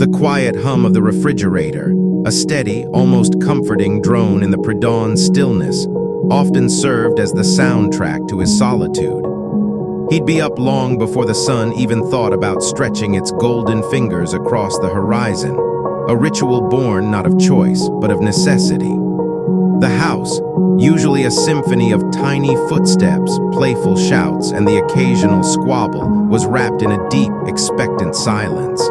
The quiet hum of the refrigerator, a steady, almost comforting drone in the pre-dawn stillness, often served as the soundtrack to his solitude. He'd be up long before the sun even thought about stretching its golden fingers across the horizon, a ritual born not of choice, but of necessity. The house, usually a symphony of tiny footsteps, playful shouts, and the occasional squabble, was wrapped in a deep, expectant silence.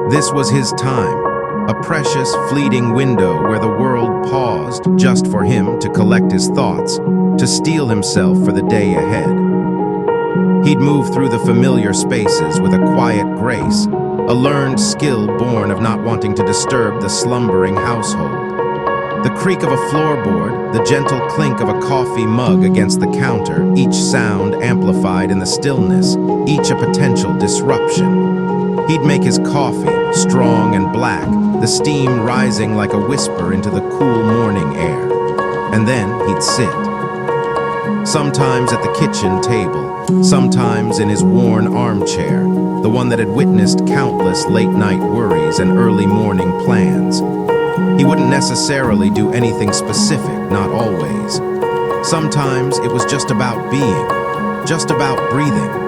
This was his time, a precious, fleeting window where the world paused just for him to collect his thoughts, to steel himself for the day ahead. He'd move through the familiar spaces with a quiet grace, a learned skill born of not wanting to disturb the slumbering household. The creak of a floorboard, the gentle clink of a coffee mug against the counter, each sound amplified in the stillness, each a potential disruption. He'd make his coffee, strong and black, the steam rising like a whisper into the cool morning air. And then he'd sit. Sometimes at the kitchen table, sometimes in his worn armchair, the one that had witnessed countless late-night worries and early morning plans. He wouldn't necessarily do anything specific, not always. Sometimes it was just about being, just about breathing,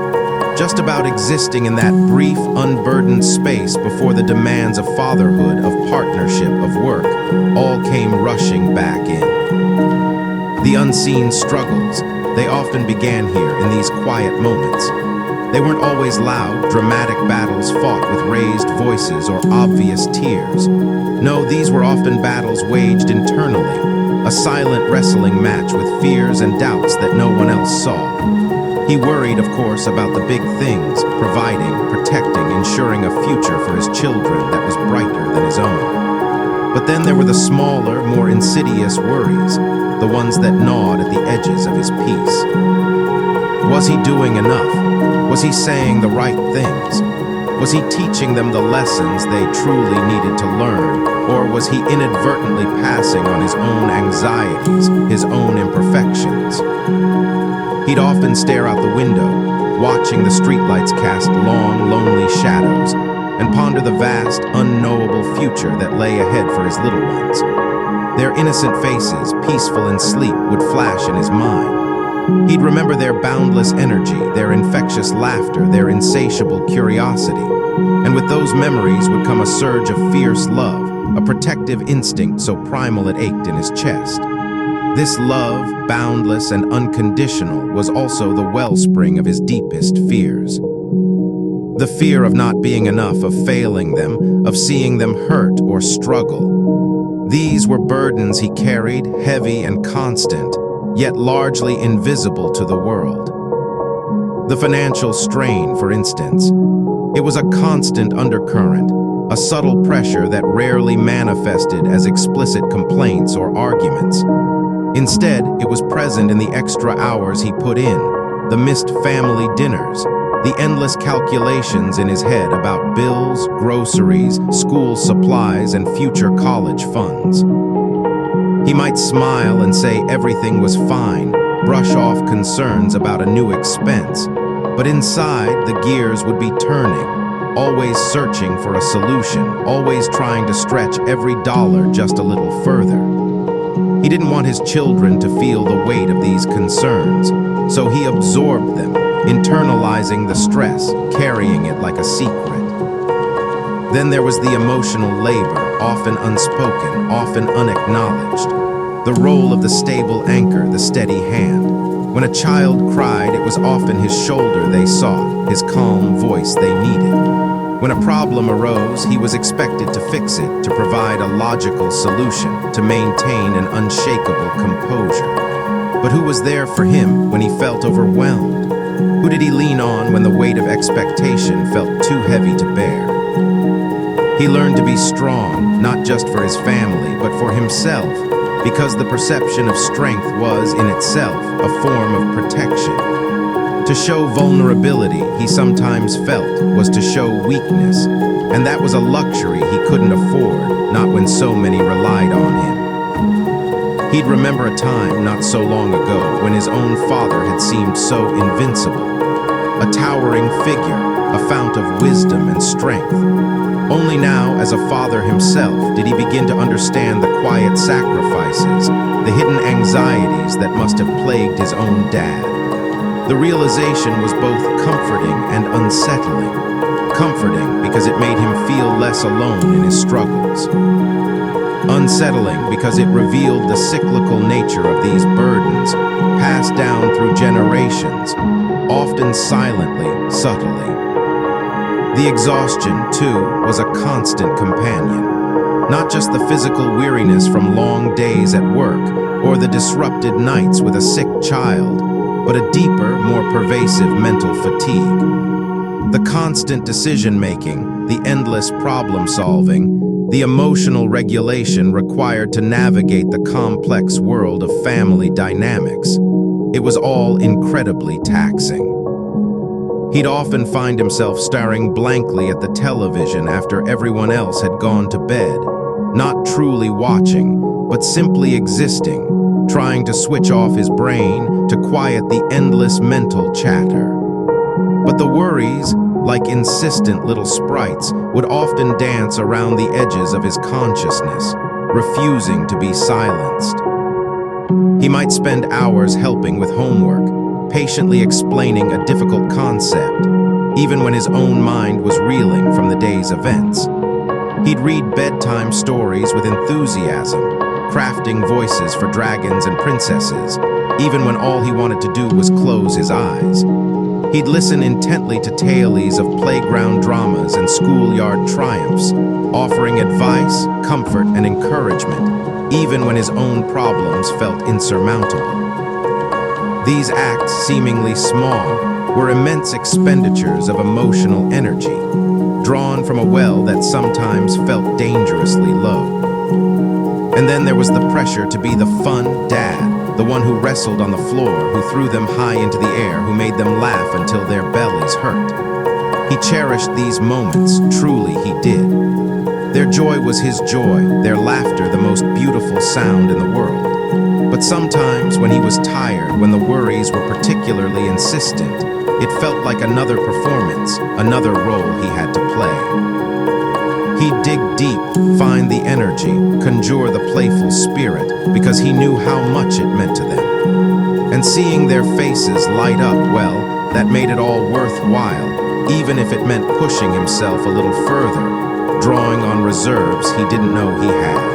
just about existing in that brief, unburdened space before the demands of fatherhood, of partnership, of work, all came rushing back in. The unseen struggles, they often began here in these quiet moments. They weren't always loud, dramatic battles fought with raised voices or obvious tears. No, these were often battles waged internally, a silent wrestling match with fears and doubts that no one else saw. He worried, of course, about the big things, providing, protecting, ensuring a future for his children that was brighter than his own. But then there were the smaller, more insidious worries, the ones that gnawed at the edges of his peace. Was he doing enough? Was he saying the right things? Was he teaching them the lessons they truly needed to learn? Or was he inadvertently passing on his own anxieties, his own imperfections? He'd often stare out the window, watching the streetlights cast long, lonely shadows, and ponder the vast, unknowable future that lay ahead for his little ones. Their innocent faces, peaceful in sleep, would flash in his mind. He'd remember their boundless energy, their infectious laughter, their insatiable curiosity. And with those memories would come a surge of fierce love, a protective instinct so primal it ached in his chest. This love, boundless and unconditional, was also the wellspring of his deepest fears. The fear of not being enough, of failing them, of seeing them hurt or struggle. These were burdens he carried, heavy and constant, yet largely invisible to the world. The financial strain, for instance. It was a constant undercurrent, a subtle pressure that rarely manifested as explicit complaints or arguments. Instead, it was present in the extra hours he put in, the missed family dinners, the endless calculations in his head about bills, groceries, school supplies, and future college funds. He might smile and say everything was fine, brush off concerns about a new expense, but inside the gears would be turning, always searching for a solution, always trying to stretch every dollar just a little further. He didn't want his children to feel the weight of these concerns, so he absorbed them, internalizing the stress, carrying it like a secret. Then there was the emotional labor, often unspoken, often unacknowledged. The role of the stable anchor, the steady hand. When a child cried, it was often his shoulder they sought, his calm voice they needed. When a problem arose, he was expected to fix it, to provide a logical solution, to maintain an unshakable composure. But who was there for him when he felt overwhelmed? Who did he lean on when the weight of expectation felt too heavy to bear? He learned to be strong, not just for his family, but for himself, because the perception of strength was, in itself, a form of protection. To show vulnerability, he sometimes felt, was to show weakness, and that was a luxury he couldn't afford, not when so many relied on him. He'd remember a time not so long ago when his own father had seemed so invincible, a towering figure, a fount of wisdom and strength, Only now, as a father himself, did he begin to understand the quiet sacrifices, the hidden anxieties that must have plagued his own dad. The realization was both comforting and unsettling. Comforting because it made him feel less alone in his struggles. Unsettling because it revealed the cyclical nature of these burdens, passed down through generations, often silently, subtly. The exhaustion, too, was a constant companion. Not just the physical weariness from long days at work or the disrupted nights with a sick child, but a deeper, more pervasive mental fatigue. The constant decision-making, the endless problem-solving, the emotional regulation required to navigate the complex world of family dynamics. It was all incredibly taxing. He'd often find himself staring blankly at the television after everyone else had gone to bed, not truly watching, but simply existing, trying to switch off his brain to quiet the endless mental chatter. But the worries, like insistent little sprites, would often dance around the edges of his consciousness, refusing to be silenced. He might spend hours helping with homework, patiently explaining a difficult concept, even when his own mind was reeling from the day's events. He'd read bedtime stories with enthusiasm, crafting voices for dragons and princesses, even when all he wanted to do was close his eyes. He'd listen intently to tales of playground dramas and schoolyard triumphs, offering advice, comfort, and encouragement, even when his own problems felt insurmountable. These acts, seemingly small, were immense expenditures of emotional energy, drawn from a well that sometimes felt dangerously low. And then there was the pressure to be the fun dad, the one who wrestled on the floor, who threw them high into the air, who made them laugh until their bellies hurt. He cherished these moments, truly he did. Their joy was his joy, their laughter the most beautiful sound in the world. But sometimes, when he was tired, when the worries were particularly insistent, it felt like another performance, another role he had to play. He'd dig deep, find the energy, conjure the playful spirit, because he knew how much it meant to them. And seeing their faces light up, well, that made it all worthwhile, even if it meant pushing himself a little further, drawing on reserves he didn't know he had.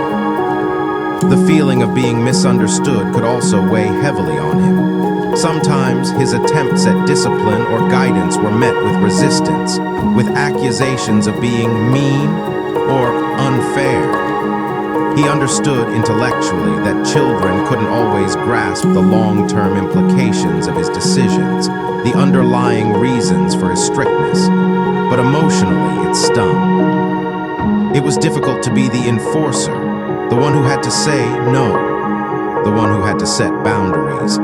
The feeling of being misunderstood could also weigh heavily on him. Sometimes his attempts at discipline or guidance were met with resistance, with accusations of being mean or unfair. He understood intellectually that children couldn't always grasp the long-term implications of his decisions, the underlying reasons for his strictness, but emotionally it stung. It was difficult to be the enforcer, the one who had to say no, the one who had to set boundaries,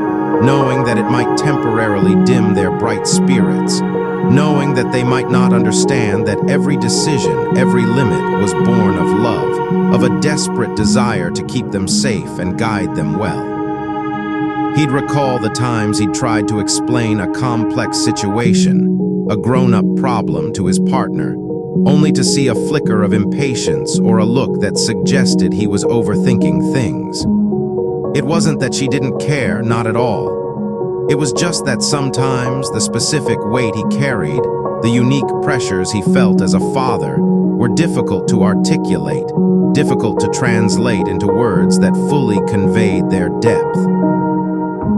knowing that it might temporarily dim their bright spirits, knowing that they might not understand that every decision, every limit was born of love, of a desperate desire to keep them safe and guide them well. He'd recall the times he'd tried to explain a complex situation, a grown-up problem to his partner, only to see a flicker of impatience or a look that suggested he was overthinking things. It wasn't that she didn't care, not at all. It was just that sometimes the specific weight he carried, the unique pressures he felt as a father, were difficult to articulate, difficult to translate into words that fully conveyed their depth.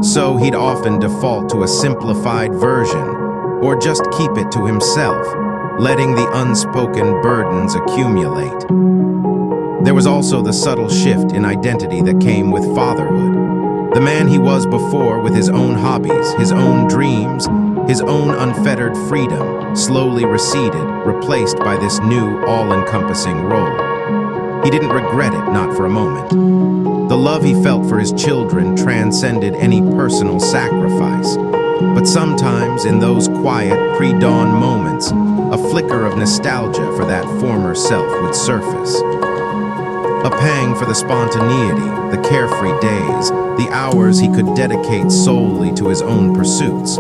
So he'd often default to a simplified version, or just keep it to himself, letting the unspoken burdens accumulate. There was also the subtle shift in identity that came with fatherhood. The man he was before, with his own hobbies, his own dreams, his own unfettered freedom, slowly receded, replaced by this new, all-encompassing role. He didn't regret it, not for a moment. The love he felt for his children transcended any personal sacrifice. But sometimes, in those quiet, pre-dawn moments, a flicker of nostalgia for that former self would surface. A pang for the spontaneity, the carefree days, the hours he could dedicate solely to his own pursuits.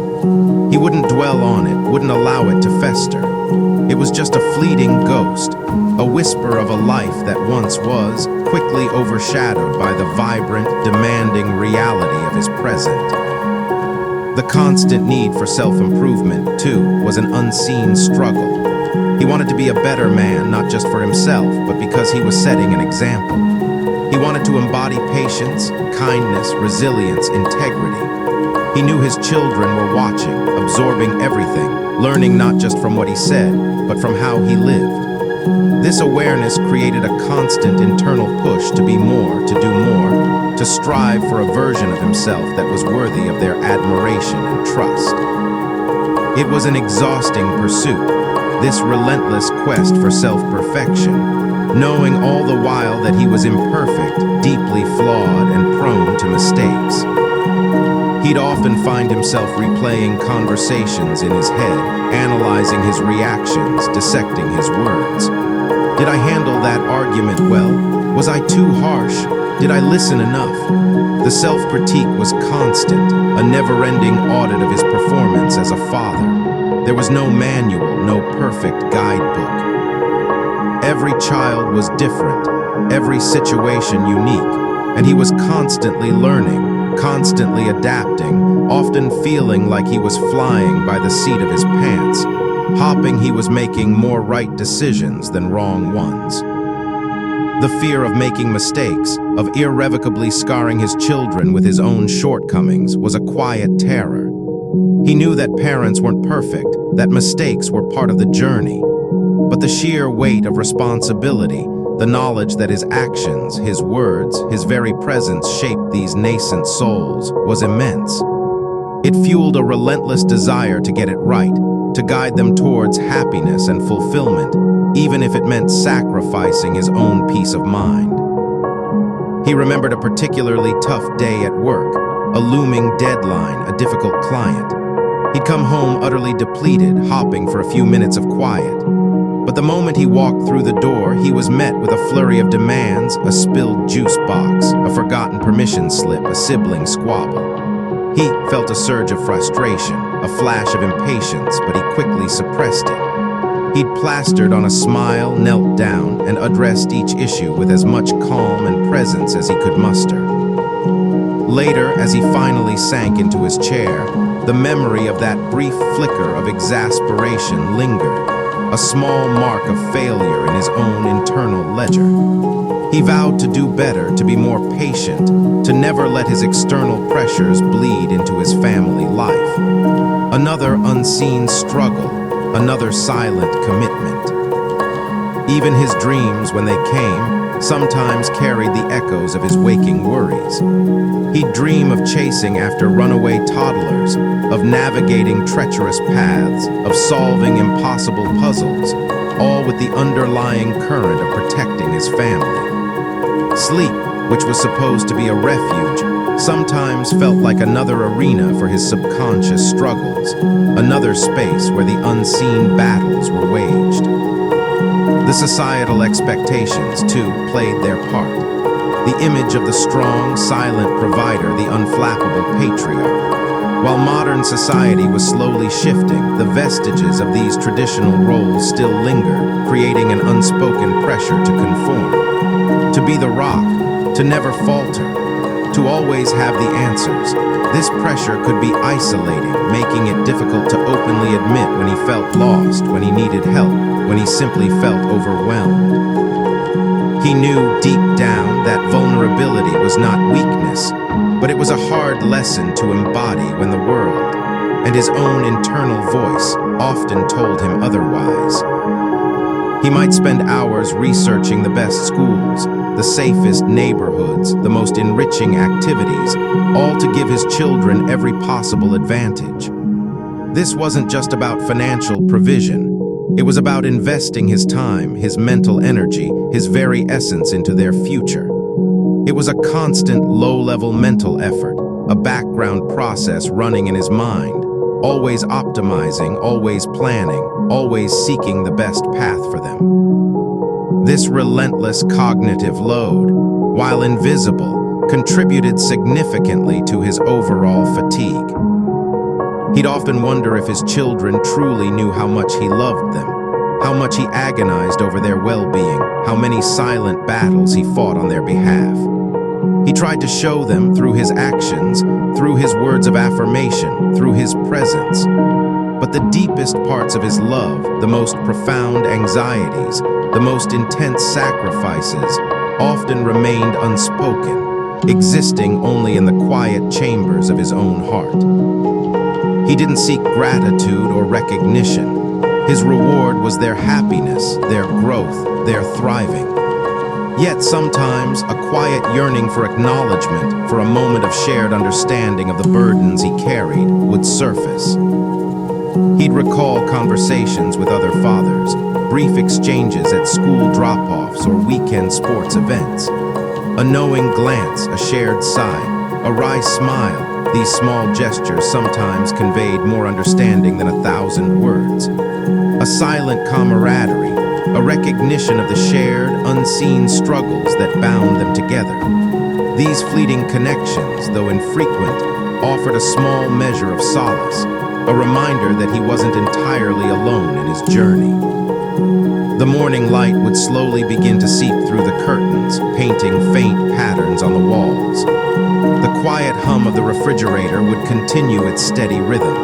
He wouldn't dwell on it, wouldn't allow it to fester. It was just a fleeting ghost, whisper of a life that once was, quickly overshadowed by the vibrant, demanding reality of his present. The constant need for self-improvement, too, was an unseen struggle. He wanted to be a better man, not just for himself, but because he was setting an example. He wanted to embody patience, kindness, resilience, integrity. He knew his children were watching, absorbing everything, learning not just from what he said, but from how he lived. This awareness created a constant internal push to be more, to do more, to strive for a version of himself that was worthy of their admiration and trust. It was an exhausting pursuit, this relentless quest for self-perfection, knowing all the while that he was imperfect, deeply flawed, and prone to mistakes. He'd often find himself replaying conversations in his head, analyzing his reactions, dissecting his words. Did I handle that argument well? Was I too harsh? Did I listen enough? The self-critique was constant, a never-ending audit of his performance as a father. There was no manual, no perfect guidebook. Every child was different, every situation unique, and he was constantly learning, constantly adapting, often feeling like he was flying by the seat of his pants, hoping he was making more right decisions than wrong ones. The fear of making mistakes, of irrevocably scarring his children with his own shortcomings, was a quiet terror. He knew that parents weren't perfect, that mistakes were part of the journey. But the sheer weight of responsibility, the knowledge that his actions, his words, his very presence shaped these nascent souls, was immense. It fueled a relentless desire to get it right, to guide them towards happiness and fulfillment, even if it meant sacrificing his own peace of mind. He remembered a particularly tough day at work, a looming deadline, a difficult client. He'd come home utterly depleted, hoping for a few minutes of quiet. But the moment he walked through the door, he was met with a flurry of demands, a spilled juice box, a forgotten permission slip, a sibling squabble. He felt a surge of frustration, a flash of impatience, but he quickly suppressed it. He'd plastered on a smile, knelt down, and addressed each issue with as much calm and presence as he could muster. Later, as he finally sank into his chair, the memory of that brief flicker of exasperation lingered, a small mark of failure in his own internal ledger. He vowed to do better, to be more patient, to never let his external pressures bleed into his family life. Another unseen struggle, another silent commitment. Even his dreams, when they came, sometimes carried the echoes of his waking worries. He'd dream of chasing after runaway toddlers, of navigating treacherous paths, of solving impossible puzzles, all with the underlying current of protecting his family. Sleep, which was supposed to be a refuge, sometimes felt like another arena for his subconscious struggles, another space where the unseen battles were waged. The societal expectations, too, played their part. The image of the strong, silent provider, the unflappable patriarch. While modern society was slowly shifting, the vestiges of these traditional roles still lingered, creating an unspoken pressure to conform. To be the rock, to never falter, to always have the answers. This pressure could be isolating, making it difficult to openly admit when he felt lost, when he needed help, when he simply felt overwhelmed. He knew deep down that vulnerability was not weakness, but it was a hard lesson to embody when the world, and his own internal voice, often told him otherwise. He might spend hours researching the best schools, the safest neighborhoods, the most enriching activities, all to give his children every possible advantage. This wasn't just about financial provision. It was about investing his time, his mental energy, his very essence into their future. It was a constant, low-level mental effort, a background process running in his mind, always optimizing, always planning, always seeking the best path for them. This relentless cognitive load, while invisible, contributed significantly to his overall fatigue. He'd often wonder if his children truly knew how much he loved them, how much he agonized over their well-being, how many silent battles he fought on their behalf. He tried to show them through his actions, through his words of affirmation, through his presence. But the deepest parts of his love, the most profound anxieties, the most intense sacrifices, often remained unspoken, existing only in the quiet chambers of his own heart. He didn't seek gratitude or recognition. His reward was their happiness, their growth, their thriving. Yet sometimes a quiet yearning for acknowledgement, for a moment of shared understanding of the burdens he carried, would surface. He'd recall conversations with other fathers, brief exchanges at school drop-offs or weekend sports events. A knowing glance, a shared sigh, a wry smile, these small gestures sometimes conveyed more understanding than 1,000 words. A silent camaraderie, a recognition of the shared, unseen struggles that bound them together. These fleeting connections, though infrequent, offered a small measure of solace, a reminder that he wasn't entirely alone in his journey. The morning light would slowly begin to seep through the curtains, painting faint patterns on the walls. The quiet hum of the refrigerator would continue its steady rhythm,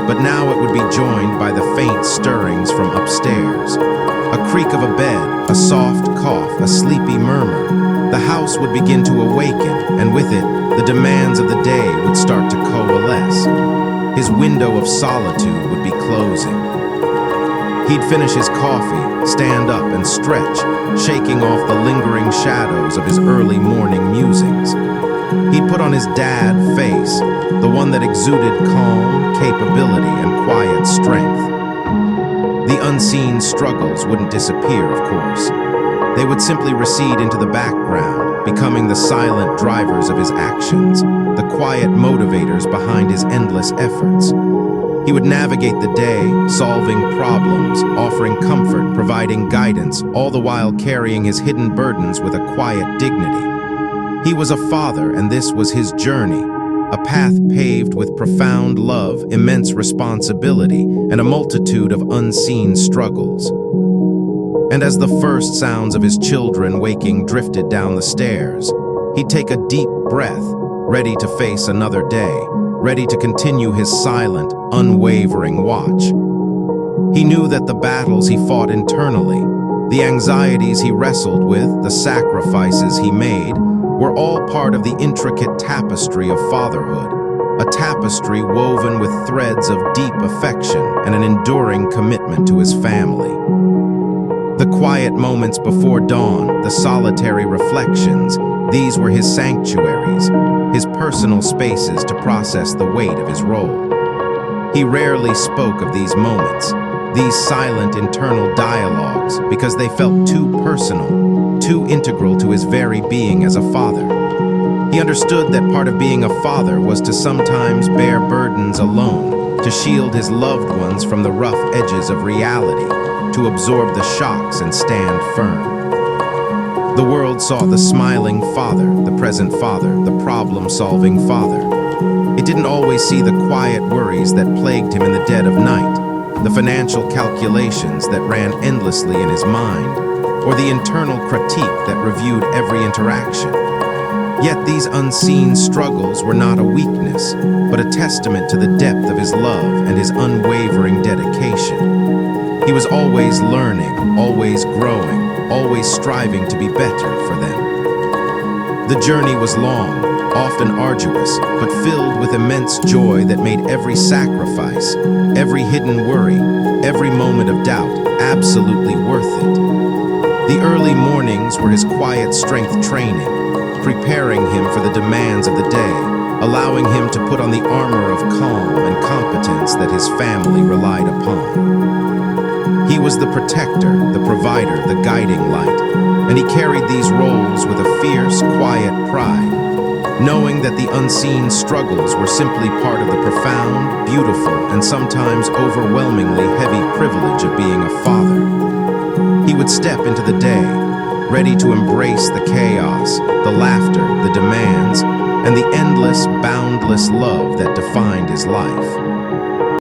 but now it would be joined by the faint stirrings from upstairs. A creak of a bed, a soft cough, a sleepy murmur. The house would begin to awaken, and with it, the demands of the day would start to coalesce. His window of solitude would be closing. He'd finish his coffee, stand up and stretch, shaking off the lingering shadows of his early morning musings. He'd put on his dad face, the one that exuded calm, capability, and quiet strength. The unseen struggles wouldn't disappear, of course. They would simply recede into the background, becoming the silent drivers of his actions, the quiet motivators behind his endless efforts. He would navigate the day, solving problems, offering comfort, providing guidance, all the while carrying his hidden burdens with a quiet dignity. He was a father, and this was his journey, a path paved with profound love, immense responsibility, and a multitude of unseen struggles. And as the first sounds of his children waking drifted down the stairs, he'd take a deep breath, ready to face another day, ready to continue his silent, unwavering watch. He knew that the battles he fought internally, the anxieties he wrestled with, the sacrifices he made, were all part of the intricate tapestry of fatherhood, a tapestry woven with threads of deep affection and an enduring commitment to his family. The quiet moments before dawn, the solitary reflections, these were his sanctuaries, his personal spaces to process the weight of his role. He rarely spoke of these moments, these silent internal dialogues, because they felt too personal, too integral to his very being as a father. He understood that part of being a father was to sometimes bear burdens alone, to shield his loved ones from the rough edges of reality, to absorb the shocks and stand firm. The world saw the smiling father, the present father, the problem-solving father. It didn't always see the quiet worries that plagued him in the dead of night, the financial calculations that ran endlessly in his mind, or the internal critique that reviewed every interaction. Yet these unseen struggles were not a weakness, but a testament to the depth of his love and his unwavering dedication. He was always learning, always growing, always striving to be better for them. The journey was long, often arduous, but filled with immense joy that made every sacrifice, every hidden worry, every moment of doubt absolutely worth it. The early mornings were his quiet strength training, preparing him for the demands of the day, allowing him to put on the armor of calm and competence that his family relied upon. He was the protector, the provider, the guiding light, and he carried these roles with a fierce, quiet pride, knowing that the unseen struggles were simply part of the profound, beautiful, and sometimes overwhelmingly heavy privilege of being a father. He would step into the day, ready to embrace the chaos, the laughter, the demands, and the endless, boundless love that defined his life.